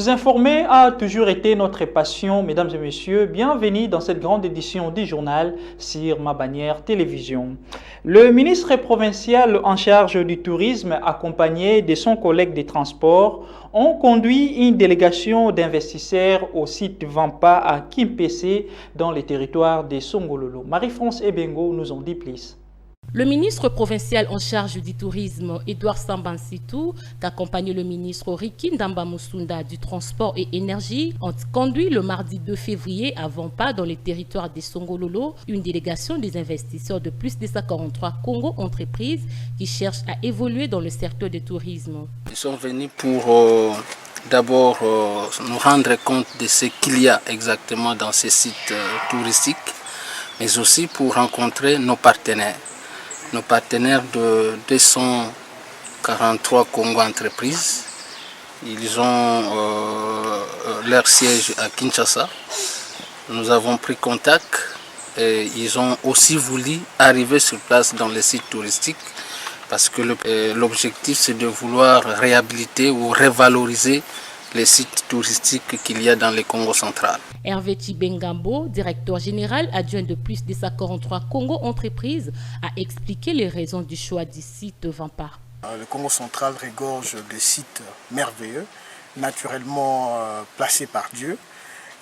Vous informer a toujours été notre passion, mesdames et messieurs. Bienvenue dans cette grande édition du journal sur ma bannière télévision. Le ministre provincial en charge du tourisme, accompagné de son collègue des transports, ont conduit une délégation d'investisseurs au site Vampa à Kimpese, dans le territoire de Songololo. Marie-France Ebengo nous en dit plus. Le ministre provincial en charge du tourisme, Edouard Sambansitou, qu'accompagne le ministre Riki Ndamba Musunda du transport et énergie, ont conduit le mardi 2 février à Vampa, dans les territoires des Songololo, une délégation des investisseurs de plus de 143 Congo entreprises qui cherchent à évoluer dans le secteur du tourisme. Ils sont venus pour d'abord nous rendre compte de ce qu'il y a exactement dans ces sites touristiques, mais aussi pour rencontrer nos partenaires. Nos partenaires de 243 Congo entreprises. Ils ont leur siège à Kinshasa. Nous avons pris contact et ils ont aussi voulu arriver sur place dans les sites touristiques parce que l'objectif c'est de vouloir réhabiliter ou revaloriser les sites touristiques qu'il y a dans le Congo central. Hervé Tibengambo, directeur général adjoint de plus de 143 Congo entreprises, a expliqué les raisons du choix du site Vampa. Le Congo central regorge de sites merveilleux, naturellement placés par Dieu.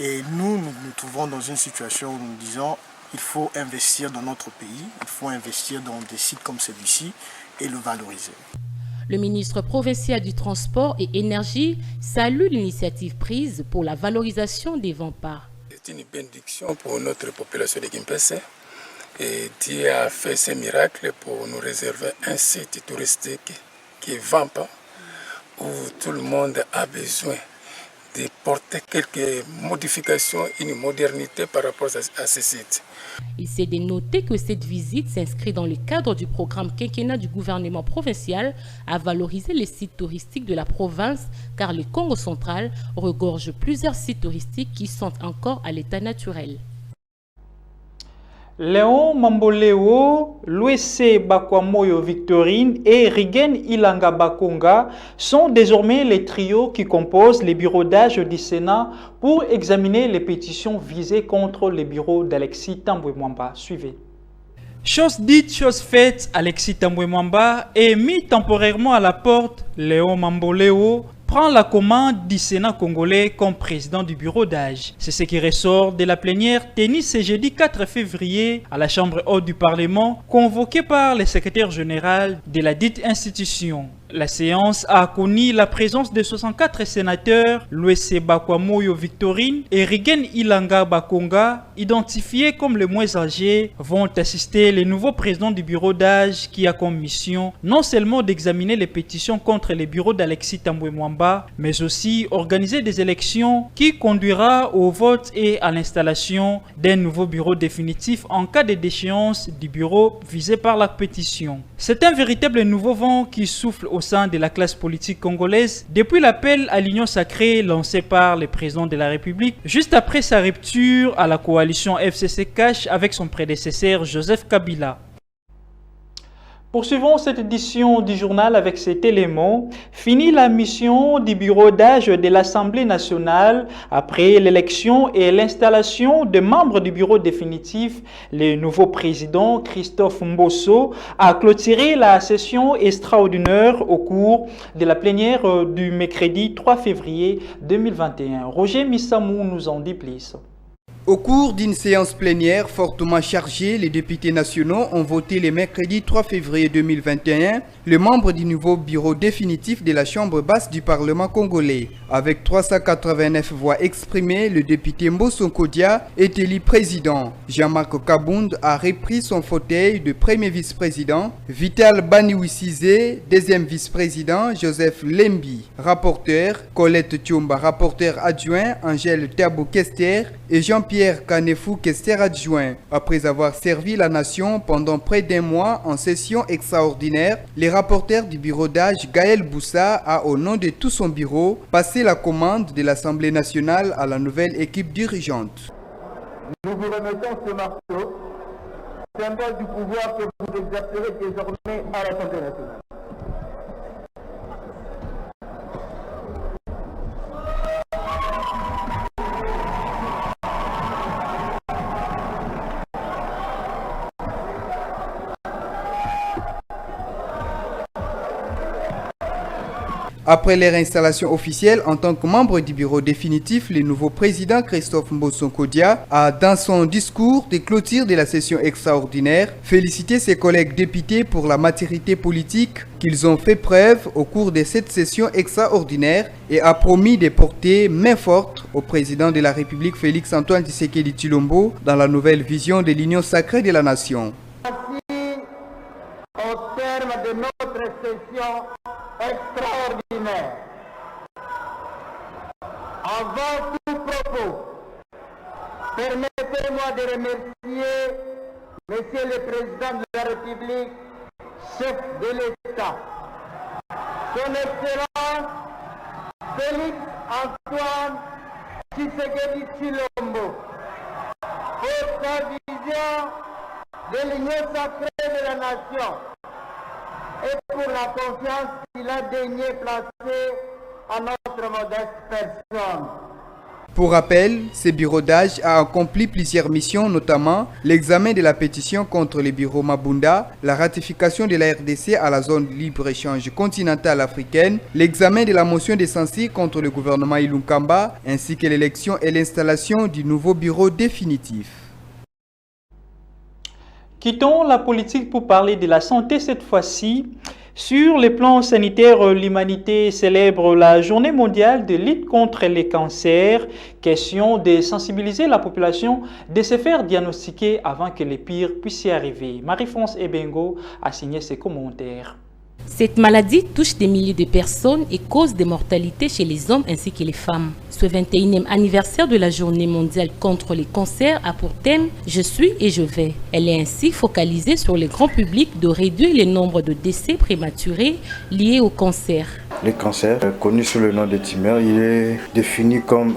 Et nous trouvons dans une situation où nous disons il faut investir dans notre pays, il faut investir dans des sites comme celui-ci et le valoriser. Le ministre provincial du transport et énergie salue l'initiative prise pour la valorisation des Vampa. C'est une bénédiction pour notre population de Kimpese. Et Dieu a fait ce miracle pour nous réserver un site touristique qui est Vampa, où tout le monde a besoin de porter quelques modifications, une modernité par rapport à ce site. Il s'est dénoté que cette visite s'inscrit dans le cadre du programme quinquennat du gouvernement provincial à valoriser les sites touristiques de la province, car le Congo central regorge plusieurs sites touristiques qui sont encore à l'état naturel. Léon Mamboleo, Louesse Bakwamoyo Victorine et Rigen Ilanga Bakonga sont désormais les trios qui composent les bureaux d'âge du Sénat pour examiner les pétitions visées contre les bureaux d'Alexis Tambwe Mwamba. Suivez. Chose dite, chose faite, Alexis Tambwe Mwamba est mis temporairement à la porte. Léon Mamboleo prend la commande du Sénat congolais comme président du bureau d'âge. C'est ce qui ressort de la plénière tenue ce jeudi 4 février à la Chambre haute du Parlement, convoquée par le secrétaire général de la dite institution. La séance a connu la présence de 64 sénateurs, Louesse Bakwamoyo Victorine et Rigen Ilanga Bakonga, identifiés comme les moins âgés, vont assister les nouveaux présidents du bureau d'âge qui a comme mission non seulement d'examiner les pétitions contre les bureaux d'Alexis Tambwe Mwamba, mais aussi organiser des élections qui conduira au vote et à l'installation d'un nouveau bureau définitif en cas de déchéance du bureau visé par la pétition. C'est un véritable nouveau vent qui souffle au sein de la classe politique congolaise depuis l'appel à l'union sacrée lancé par le président de la République juste après sa rupture à la coalition FCC-Cash avec son prédécesseur Joseph Kabila. Poursuivons cette édition du journal avec cet élément. Fini la mission du bureau d'âge de l'Assemblée nationale après l'élection et l'installation de membres du bureau définitif. Le nouveau président Christophe Mbosso a clôturé la session extraordinaire au cours de la plénière du mercredi 3 février 2021. Roger Missamou nous en dit plus. Au cours d'une séance plénière fortement chargée, les députés nationaux ont voté le mercredi 3 février 2021 le membre du nouveau bureau définitif de la Chambre basse du Parlement congolais. Avec 389 voix exprimées, le député Mbosso Nkodia est élu président. Jean-Marc Kabound a repris son fauteuil de premier vice-président. Vital Baniwisizé, deuxième vice-président. Joseph Lembi, rapporteur. Colette Tchomba, rapporteur adjoint. Angèle Tabou Kester et Jean-Pierre Kanefou Kester adjoint. Après avoir servi la nation pendant près d'un mois en session extraordinaire, les rapporteurs du bureau d'âge Gaël Boussa a, au nom de tout son bureau, passé la commande de l'Assemblée nationale à la nouvelle équipe dirigeante. Nous vous remettons ce marteau, symbole du pouvoir que vous exercerez désormais à l'Assemblée nationale. Après leur installation officielle en tant que membre du bureau définitif, le nouveau président Christophe Mbossonkodia a, dans son discours de clôture de la session extraordinaire, félicité ses collègues députés pour la maturité politique qu'ils ont fait preuve au cours de cette session extraordinaire et a promis de porter main forte au président de la République Félix-Antoine Tshisekedi Tshilombo dans la nouvelle vision de l'union sacrée de la nation. Au terme de notre session extraordinaire, avant tout propos, permettez-moi de remercier Monsieur le Président de la République, chef de l'État, Son Excellence Félix-Antoine Tshisekedi Tshilombo, pour sa vision de l'union sacrée de la nation et pour la confiance qu'il a daigné placer à notre modeste personne. Pour rappel, ce bureau d'âge a accompli plusieurs missions, notamment l'examen de la pétition contre le bureau Mabunda, la ratification de la RDC à la zone de libre-échange continentale africaine, l'examen de la motion de censure contre le gouvernement Ilunkamba, ainsi que l'élection et l'installation du nouveau bureau définitif. Quittons la politique pour parler de la santé cette fois-ci. Sur le plan sanitaire, l'humanité célèbre la journée mondiale de lutte contre les cancers. Question de sensibiliser la population, de se faire diagnostiquer avant que les pires puissent y arriver. Marie-France Ebengo a signé ses commentaires. Cette maladie touche des milliers de personnes et cause des mortalités chez les hommes ainsi que les femmes. Ce 21e anniversaire de la Journée mondiale contre les cancers a pour thème « Je suis et je vais ». Elle est ainsi focalisée sur le grand public de réduire le nombre de décès prématurés liés au cancer. Le cancer, connu sous le nom de tumeur, il est défini comme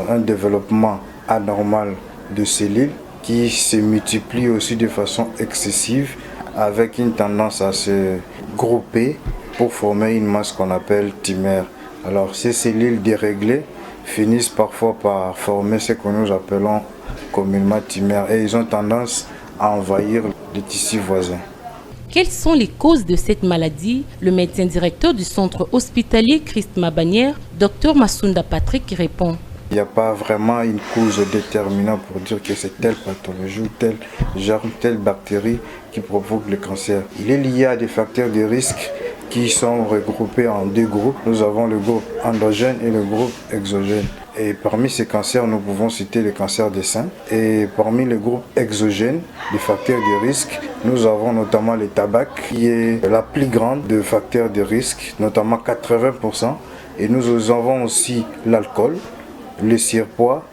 un développement anormal de cellules qui se multiplient aussi de façon excessive avec une tendance à se grouper pour former une masse qu'on appelle tumeur. Alors ces cellules déréglées finissent parfois par former ce que nous appelons communément tumeur et ils ont tendance à envahir les tissus voisins. Quelles sont les causes de cette maladie? Le médecin directeur du centre hospitalier Christ Mabanière, Dr Masunda Patrick, répond. Il n'y a pas vraiment une cause déterminante pour dire que c'est telle pathologie, tel germe, telle bactérie qui provoque le cancer. Il est lié à des facteurs de risque qui sont regroupés en deux groupes. Nous avons le groupe endogène et le groupe exogène. Et parmi ces cancers, nous pouvons citer le cancer des seins. Et parmi le groupe exogène, les facteurs de risque, nous avons notamment le tabac, qui est la plus grande des facteurs de risque, notamment 80%. Et nous avons aussi l'alcool, le surpoids,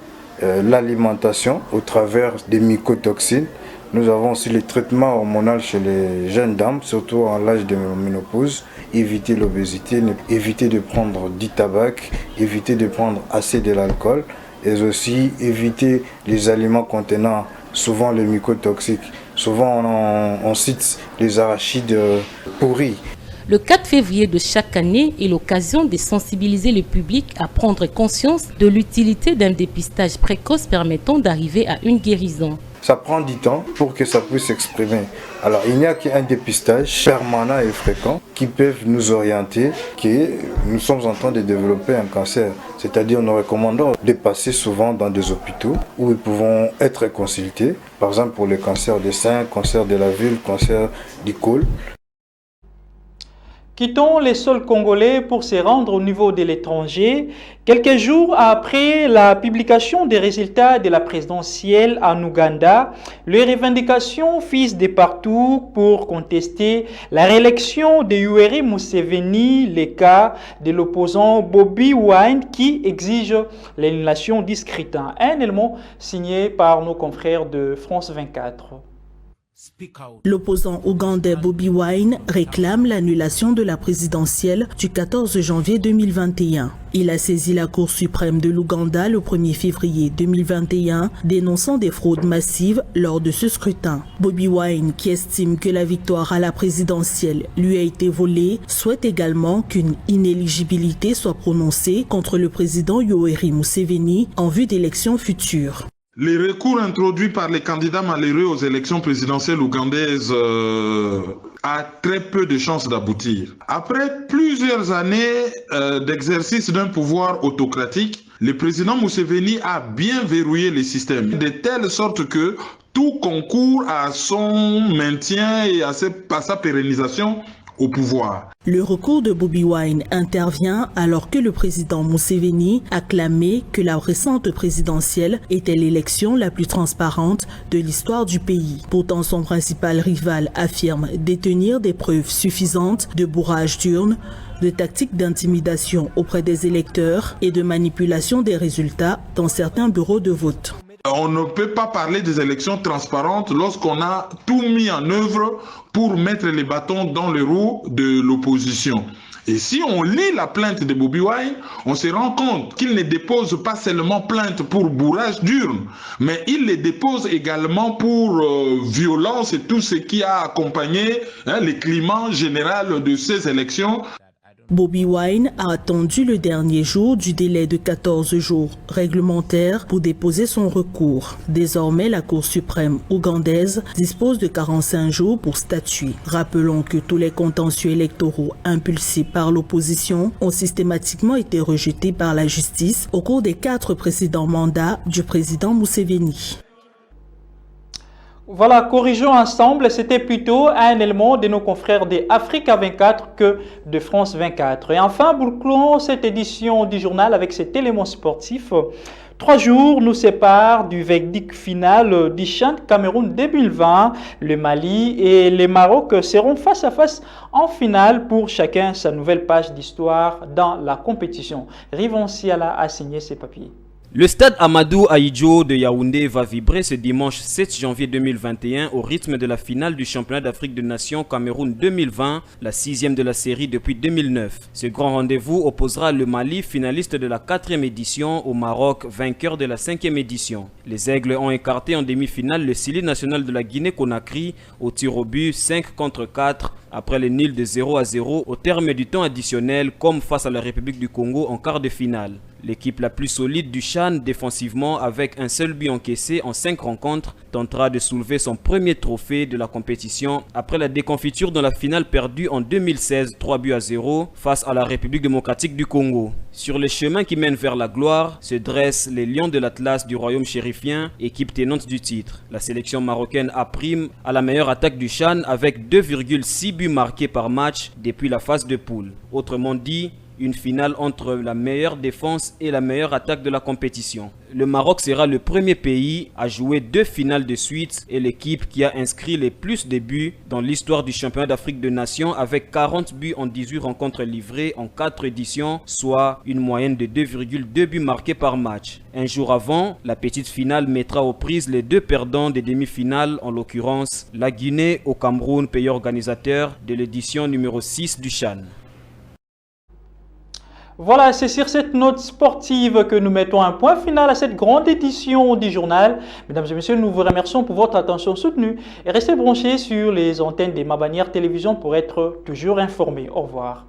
l'alimentation au travers des mycotoxines. Nous avons aussi le traitement hormonal chez les jeunes dames, surtout en l'âge de ménopause. Éviter l'obésité, éviter de prendre du tabac, éviter de prendre assez de l'alcool et aussi éviter les aliments contenant souvent les mycotoxiques. Souvent on cite les arachides pourris. Le 4 février de chaque année est l'occasion de sensibiliser le public à prendre conscience de l'utilité d'un dépistage précoce permettant d'arriver à une guérison. Ça prend du temps pour que ça puisse s'exprimer. Alors il n'y a qu'un dépistage permanent et fréquent qui peuvent nous orienter que nous sommes en train de développer un cancer. C'est-à-dire nous recommandons de passer souvent dans des hôpitaux où ils pouvons être consultés. Par exemple pour le cancer des seins, cancer de la vulve, cancer du col. Quittons les sols congolais pour se rendre au niveau de l'étranger. Quelques jours après la publication des résultats de la présidentielle en Ouganda, les revendications fusent de partout pour contester la réélection de Yoweri Museveni, le cas de l'opposant Bobi Wine qui exige l'annulation du scrutin. Un élément signé par nos confrères de France 24. L'opposant ougandais Bobi Wine réclame l'annulation de la présidentielle du 14 janvier 2021. Il a saisi la Cour suprême de l'Ouganda le 1er février 2021, dénonçant des fraudes massives lors de ce scrutin. Bobi Wine, qui estime que la victoire à la présidentielle lui a été volée, souhaite également qu'une inéligibilité soit prononcée contre le président Yoweri Museveni en vue d'élections futures. Les recours introduits par les candidats malheureux aux élections présidentielles ougandaises a très peu de chances d'aboutir. Après plusieurs années d'exercice d'un pouvoir autocratique, le président Museveni a bien verrouillé les systèmes, de telle sorte que tout concourt à son maintien et à sa pérennisation au pouvoir. Le recours de Bobi Wine intervient alors que le président Museveni a clamé que la récente présidentielle était l'élection la plus transparente de l'histoire du pays. Pourtant, son principal rival affirme détenir des preuves suffisantes de bourrage d'urnes, de tactiques d'intimidation auprès des électeurs et de manipulation des résultats dans certains bureaux de vote. On ne peut pas parler des élections transparentes lorsqu'on a tout mis en œuvre pour mettre les bâtons dans les roues de l'opposition. Et si on lit la plainte de Bobi Wine, on se rend compte qu'il ne dépose pas seulement plainte pour bourrage d'urne, mais il les dépose également pour violence et tout ce qui a accompagné le climat général de ces élections. Bobi Wine a attendu le dernier jour du délai de 14 jours réglementaire pour déposer son recours. Désormais, la Cour suprême ougandaise dispose de 45 jours pour statuer. Rappelons que tous les contentieux électoraux impulsés par l'opposition ont systématiquement été rejetés par la justice au cours des 4 précédents mandats du président Museveni. Voilà, corrigeons ensemble, c'était plutôt un élément de nos confrères de Africa 24 que de France 24. Et enfin, bouclons cette édition du journal avec cet élément sportif. 3 jours nous séparent du verdict final du CHAN Cameroun 2020. Le Mali et le Maroc seront face à face en finale pour chacun sa nouvelle page d'histoire dans la compétition. Rivon Siala a signé ses papiers. Le stade Amadou Ahidjo de Yaoundé va vibrer ce dimanche 7 janvier 2021 au rythme de la finale du championnat d'Afrique des Nations Cameroun 2020, la 6e de la série depuis 2009. Ce grand rendez-vous opposera le Mali, finaliste de la 4e édition, au Maroc, vainqueur de la 5e édition. Les Aigles ont écarté en demi-finale le Sili national de la Guinée-Conakry au tir au but 5-4 après le nul de 0-0 au terme du temps additionnel comme face à la République du Congo en quart de finale. L'équipe la plus solide du CHAN défensivement avec un seul but encaissé en 5 rencontres tentera de soulever son premier trophée de la compétition après la déconfiture dans la finale perdue en 2016 3-0 face à la République démocratique du Congo. Sur les chemins qui mènent vers la gloire se dressent les Lions de l'Atlas du royaume chérifien, équipe tenante du titre. La sélection marocaine a prime à la meilleure attaque du CHAN avec 2,6 buts marqués par match depuis la phase de poule. Autrement dit, une finale entre la meilleure défense et la meilleure attaque de la compétition. Le Maroc sera le premier pays à jouer 2 finales de suite et l'équipe qui a inscrit les plus de buts dans l'histoire du championnat d'Afrique des Nations avec 40 buts en 18 rencontres livrées en 4 éditions, soit une moyenne de 2,2 buts marqués par match. Un jour avant, la petite finale mettra aux prises les 2 perdants des demi-finales, en l'occurrence la Guinée au Cameroun, pays organisateur de l'édition numéro 6 du CHAN. Voilà, c'est sur cette note sportive que nous mettons un point final à cette grande édition du journal. Mesdames et messieurs, nous vous remercions pour votre attention soutenue et restez branchés sur les antennes des Mabanières Télévision pour être toujours informés. Au revoir.